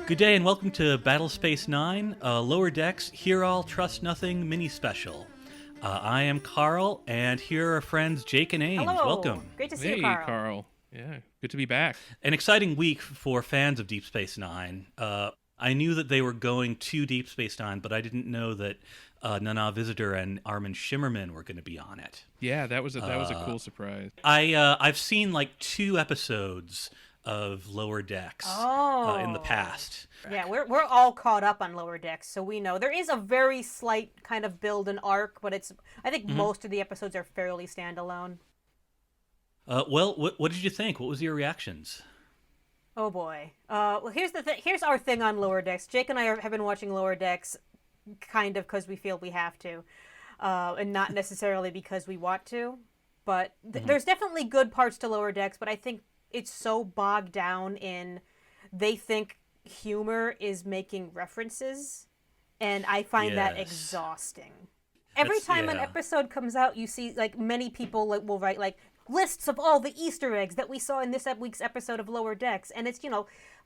Good day and welcome to Battlespace 9, Lower Decks, Hear All, Trust Nothing mini-special. I am Carl, and here are friends Jake and Ames. Hello. Welcome. Great to see you, Hey, Carl. Carl. Yeah, good to be back. An exciting week for fans of Deep Space Nine. I knew that they were going to Deep Space Nine, but I didn't know that Nana Visitor and Armin Shimerman were going to be on it. Yeah, that was a cool surprise. I've seen like 2 episodes of Lower Decks in the past. Yeah, we're all caught up on Lower Decks, so we know there is a very slight kind of build and arc, but I think most of the episodes are fairly standalone. Well, what did you think? What was your reactions? Oh boy. Well, here's the thing. Here's our thing on Lower Decks. Jake and I have been watching Lower Decks, kind of because we feel we have to, and not necessarily because we want to. But there's definitely good parts to Lower Decks, but I think it's so bogged down in they think humor is making references, and I find that exhausting. Every time an episode comes out, you see like many people will write like lists of all the Easter eggs that we saw in this week's episode of Lower Decks, and it's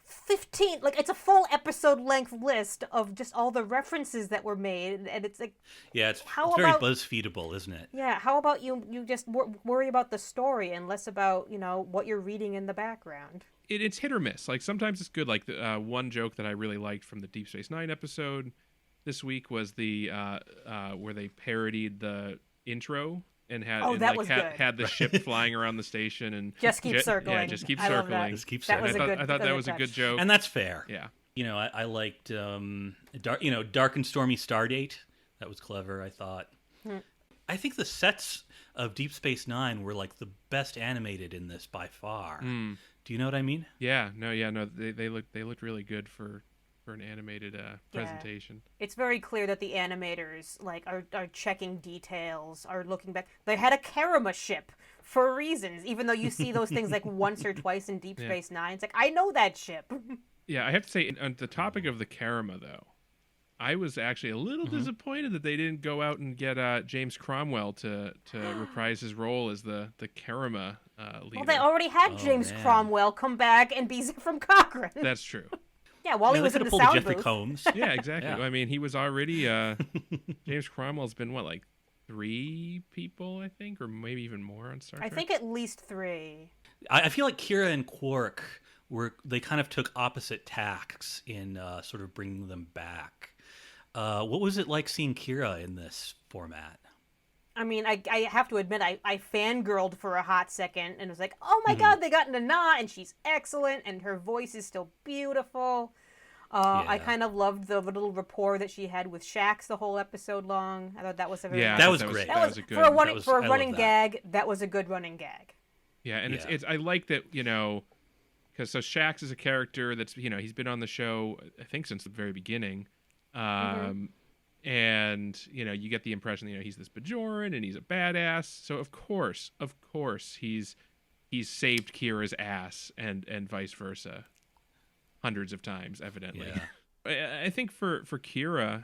15, like it's a full episode length list of just all the references that were made, and it's like, it's very BuzzFeedable, isn't it? Yeah, how about you just worry about the story and less about what you're reading in the background. It's hit or miss. Like sometimes it's good. Like the one joke that I really liked from the Deep Space Nine episode this week was the where they parodied the intro and had had the ship flying around the station and just keep circling. Yeah, just keep circling. Just keep circling. I thought that was a good joke, and that's fair. Yeah. I liked Dark and Stormy Stardate. That was clever, I thought. I think the sets of Deep Space Nine were like the best animated in this by far. Do you know what I mean? Yeah. No. They looked really good for an animated presentation. It's very clear that the animators are checking details, are looking back. They had a Karama ship for reasons, even though you see those things like once or twice in Deep Space Nine. It's like, I know that ship. Yeah, I have to say, on the topic of the Karama, though, I was actually a little disappointed that they didn't go out and get James Cromwell to reprise his role as the Karama leader. Well, they already had James Cromwell come back and be from Cochrane. That's true. Yeah, while he was in the sound Jeffrey booth. Combs. Yeah, exactly. Yeah. I mean, he was already... James Cromwell's been, like 3 people, I think? Or maybe even more on Star Trek? I think at least 3. I feel like Kira and Quark, they kind of took opposite tacks in sort of bringing them back. What was it like seeing Kira in this format? I mean, I have to admit, I fangirled for a hot second and was like, oh my god, they got Nana, and she's excellent, and her voice is still beautiful. I kind of loved the little rapport that she had with Shax the whole episode long. I thought that was a very that was great. That was a good for a running gag. That was a good running gag. Yeah, and it's I like that because so Shax is a character that's he's been on the show I think since the very beginning. And you get the impression he's this Bajoran and he's a badass. So of course he's saved Kira's ass and vice versa, hundreds of times, evidently. Yeah. I think for Kira,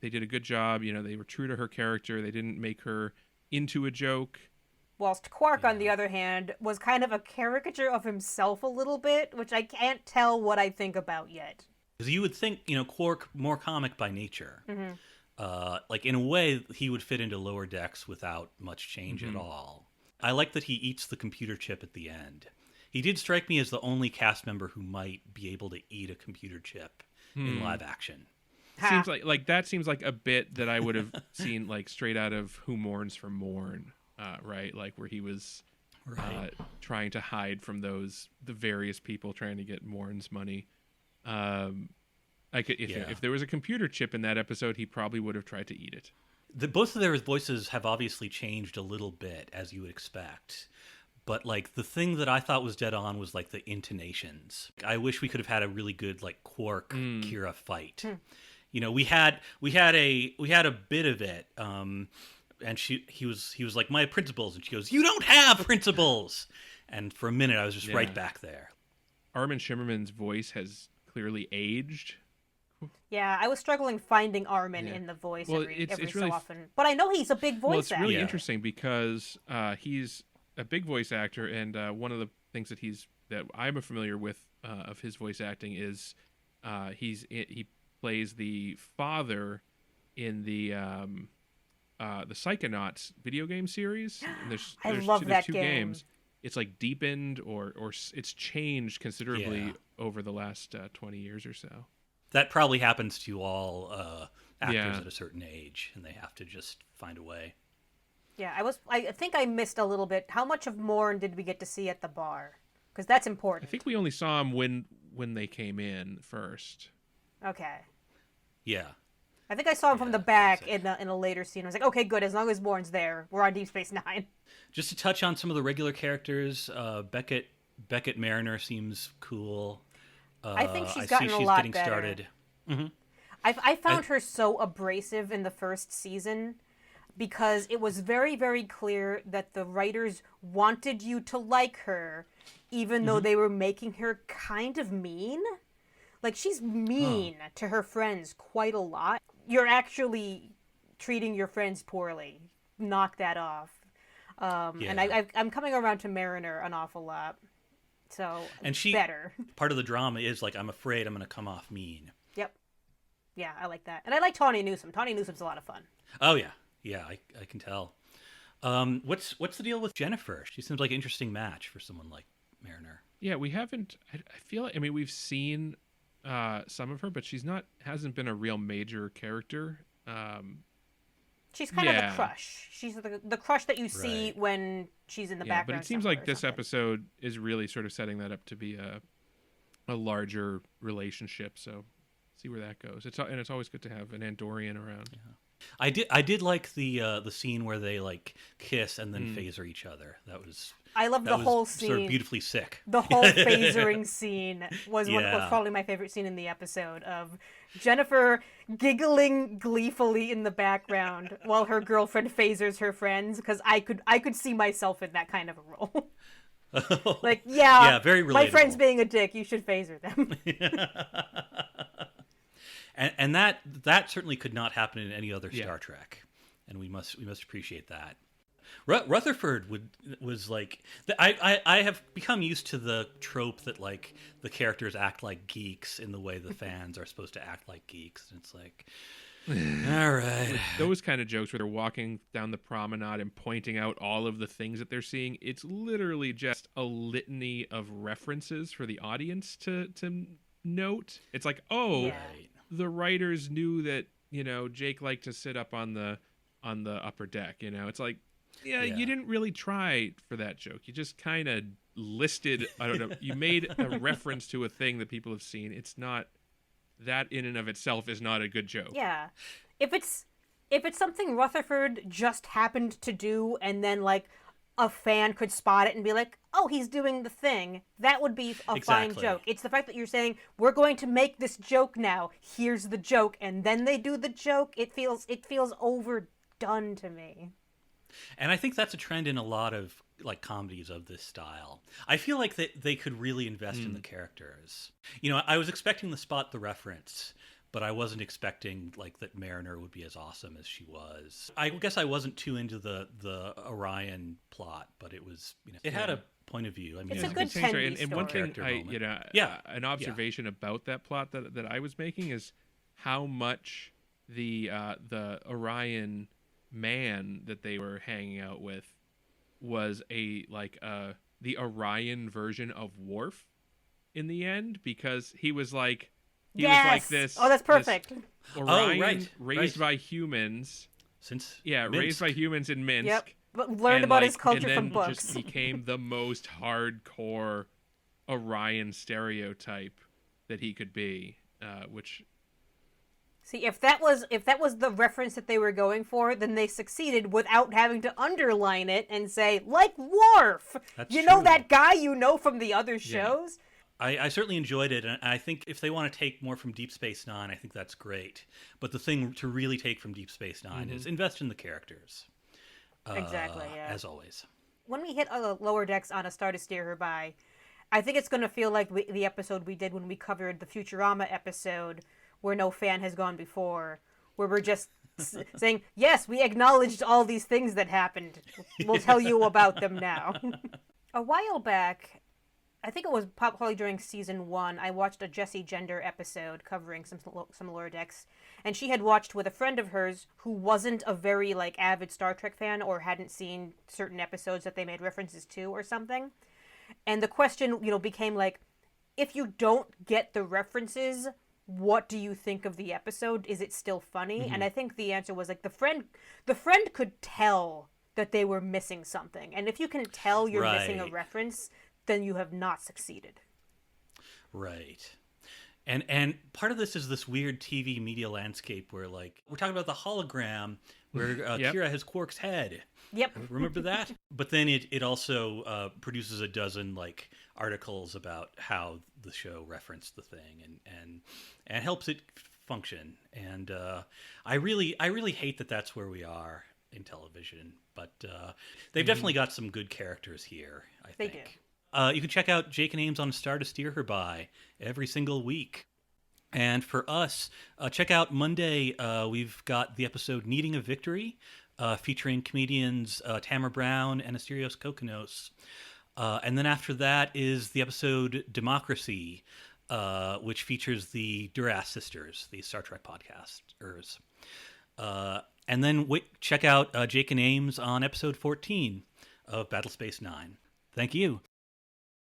they did a good job. They were true to her character. They didn't make her into a joke. Whilst Quark, on the other hand, was kind of a caricature of himself a little bit, which I can't tell what I think about yet. Because you would think, Quark more comic by nature. Like in a way, he would fit into Lower Decks without much change at all. I like that he eats the computer chip at the end. He did strike me as the only cast member who might be able to eat a computer chip in live action. Seems like that seems like a bit that I would have seen like straight out of Who Mourns for Morn, right? Like where he was trying to hide from the various people trying to get Morn's money. If there was a computer chip in that episode, he probably would have tried to eat it. Both of their voices have obviously changed a little bit, as you would expect. But like the thing that I thought was dead on was like the intonations. I wish we could have had a really good like Quark Kira fight. We had a bit of it. And he was like, my principles, and she goes, you don't have principles. And for a minute, I was just right back there. Armin Shimerman's voice has clearly aged. Yeah, I was struggling finding Armin in the voice every so often. But I know he's a big voice actor. Well, it's really interesting because he's a big voice actor, and one of the things that I'm familiar with of his voice acting is He plays the father in the Psychonauts video game series. And I love that two game. games. It's like deepened or it's changed considerably over the last 20 years or so. That probably happens to all actors Yeah. at a certain age, and they have to just find a way. Yeah, I think I missed a little bit. How much of Morn did we get to see at the bar? Because that's I important. think we only saw him when they came in first. Okay. Yeah. I think I saw him from the Yeah, back that's in a later scene. I was like, okay, good. As long as Morn's there, we're on Deep Space Nine. Just to touch on some of the regular characters, Beckett Mariner seems cool. I think she's I gotten see a she's lot getting better. started. I found her so abrasive in the first season because it was very, very clear that the writers wanted you to like her, even though they were making her kind of mean. Like, she's mean to her friends quite a lot. You're actually treating your friends poorly. Knock that off. And I'm coming around to Mariner an awful lot. So, And she better. part of the drama is like, I'm afraid I'm going to come off mean. Yep. Yeah, I like that. And I like Tawny Newsome. Tawny Newsome's a lot of fun. Oh yeah, I can tell. What's the deal with Jennifer? She seems like an interesting match for someone like Mariner. Yeah, we haven't. I feel like, I mean, we've seen some of her, but hasn't been a real major character. She's kind of the crush. She's the crush that you see Right. when she's in the Yeah, background. but it seems somewhere like or this something. episode is really sort of setting that up to be a larger relationship. So see where that goes. It's always good to have an Andorian around. I did like the scene where they like kiss and then phaser each other. I love the was whole scene. sort of beautifully sick. The whole phasering scene was Yeah. probably my favorite scene in the episode, of Jennifer giggling gleefully in the background while her girlfriend phasers her friends, because I could see myself in that kind of a role. Like, yeah, very my friend's relatable. being a dick, you should phaser them. And that certainly could not happen in any other Yeah. Star Trek, and we must appreciate that. Rutherford was like I have become used to the trope that like the characters act like geeks in the way the fans are supposed to act like geeks, and it's like, all right, Those kind of jokes where they're walking down the promenade and pointing out all of the things that they're seeing, it's literally just a litany of references for the audience to note. It's like, oh, Yeah. right. the writers knew that, Jake liked to sit up on the upper deck. It's like, yeah, Yeah. you didn't really try for that joke. You just kind of listed, I don't know, you made a reference to a thing that people have seen. It's not, that in and of itself is not a good joke. Yeah. If it's something Rutherford just happened to do, and then like a fan could spot it and be like, oh, he's doing the thing, that would be a fine Exactly. joke. It's the fact that you're saying, we're going to make this joke now, here's the joke, and then they do the joke. It feels overdone to me. And I think that's a trend in a lot of like comedies of this style. I feel like they could really invest in the characters. I was expecting to spot the reference, but I wasn't expecting like that Mariner would be as awesome as she was. I guess I wasn't too into the Orion plot, but it was, it had a point of view. I mean, It's a it good was Same story. Tendy And one thing story. an observation about that plot that I was making is how much the Orion man that they were hanging out with was the Orion version of Worf in the end, because he was like was like this. Oh, that's perfect. this Orion right, raised right. by humans. Since Raised by humans in Minsk. Yep. But learned and, about his like, culture and from then books. just became the most hardcore Orion stereotype that he could be, which See, if that was the reference that they were going for, then they succeeded without having to underline it and say, like Worf. That's You know true. that guy you know from the other shows? I certainly enjoyed it, and I think if they want to take more from Deep Space Nine, I think that's great. But the thing to really take from Deep Space 9 is invest in the characters. Exactly, yeah. As always. When we hit Lower Decks on A Star to Steer Her By, I think it's going to feel like the episode we did when we covered the Futurama episode, where no fan has gone before, where we're just saying, yes, we acknowledged all these things that happened. We'll tell you about them now. A while back, I think it was probably during season 1, I watched a Jessie Gender episode covering some Lower Decks, and she had watched with a friend of hers who wasn't a very like avid Star Trek fan or hadn't seen certain episodes that they made references to or something. And the question, became like, if you don't get the references, what do you think of the episode? Is it still funny? Mm-hmm. And I think the answer was like the friend could tell that they were missing something. And if you can tell you're missing a reference, then you have not succeeded. Right. And part of this is this weird TV media landscape where, like, we're talking about the hologram where Kira has Quark's head. Yep. Remember that? But then it also produces a dozen, like, articles about how the show referenced the thing and helps it function. And I really hate that that's where we are in television. But they've definitely got some good characters here, I think. They do. You can check out Jake and Ames on A Star to Steer Her By every single week. And for us, check out Monday. We've got the episode Needing a Victory, featuring comedians Tamara Brown and Asterios Kokkinos. And then after that is the episode Democracy, which features the Duras sisters, the Star Trek podcasters. And then check out Jake and Ames on episode 14 of Battlespace 9. Thank you.